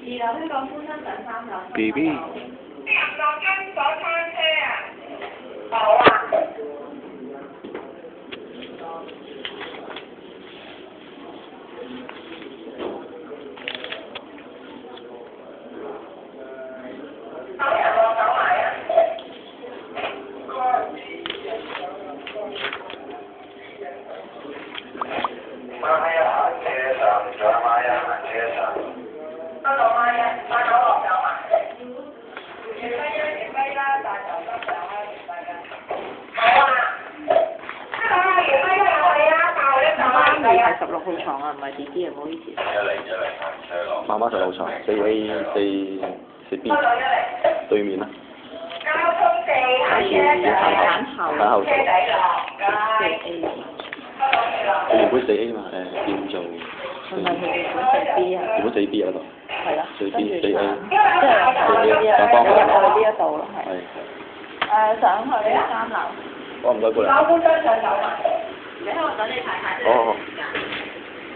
2樓呢個寬欣上3樓。BB。入落金鎖餐車啊！好啊。係16號床啊，唔係 BB啊，唔好意思。媽媽16號床4A4B 對面啦。交通4揀後4A。佢原本4A 嘛，變做。唔係佢原本4B啊。原本4B嗰度。係啊。4A。即係上方入去呢一度咯，係。係。上去3樓。唔該過嚟。交通商上走埋。你喺度等你太太。好好好。